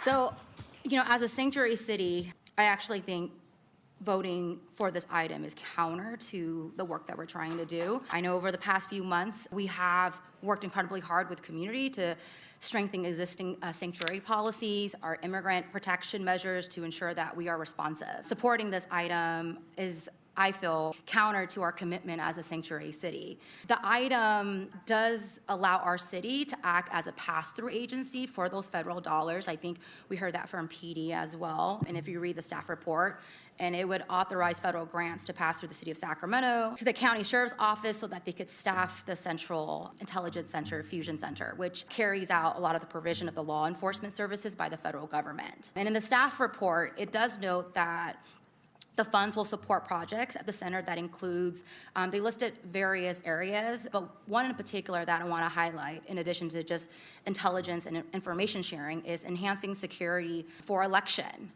So, as a sanctuary city, I actually think voting for this item is counter to the work that we're trying to do. I know over the past few months, we have worked incredibly hard with community to strengthen existing sanctuary policies, our immigrant protection measures to ensure that we are responsive. Supporting this item is, I feel, counter to our commitment as a sanctuary city. The item does allow our city to act as a pass-through agency for those federal dollars. I think we heard that from PD as well. And if you read the staff report, and it would authorize federal grants to pass through the city of Sacramento to the county sheriff's office so that they could staff the Central Intelligence Center, Fusion Center, which carries out a lot of the provision of the law enforcement services by the federal government. And in the staff report, it does note that the funds will support projects at the center that includes, they listed various areas, but one in particular that I want to highlight, in addition to just intelligence and information sharing, is enhancing security for election.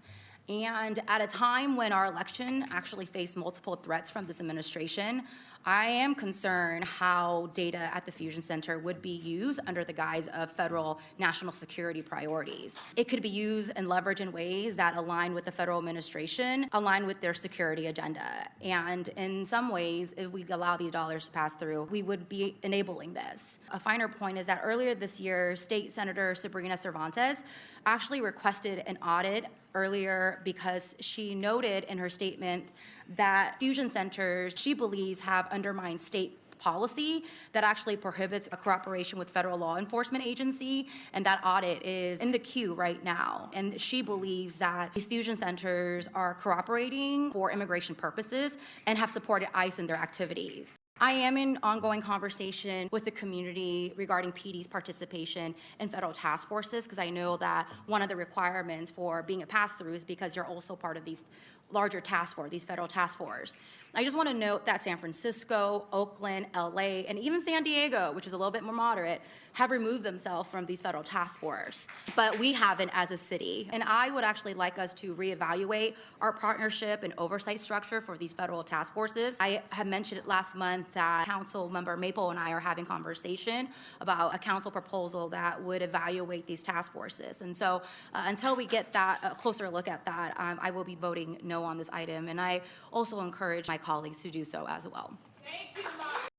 And at a time when our election actually faced multiple threats from this administration, I am concerned how data at the Fusion Center would be used under the guise of federal national security priorities. It could be used and leveraged in ways that align with the federal administration, align with their security agenda. And in some ways, if we allow these dollars to pass through, we would be enabling this. A finer point is that earlier this year, State Senator Sabrina Cervantes actually requested an audit earlier because she noted in her statement that fusion centers, she believes, have undermined state policy that actually prohibits a cooperation with federal law enforcement agency, and that audit is in the queue right now. And she believes that these fusion centers are cooperating for immigration purposes and have supported ICE in their activities. I am in ongoing conversation with the community regarding PD's participation in federal task forces, because I know that one of the requirements for being a pass-through is because you're also part of these larger task force, these federal task force. I just want to note that San Francisco, Oakland, LA, and even San Diego, which is a little bit more moderate, have removed themselves from these federal task force. But we haven't as a city. And I would actually like us to reevaluate our partnership and oversight structure for these federal task forces. I have mentioned it last month that Council Member Maple and I are having conversation about a council proposal that would evaluate these task forces. And so until we get that a closer look at that, I will be voting no on this item. And I also encourage my colleagues to do so as well. Thank you, Mark.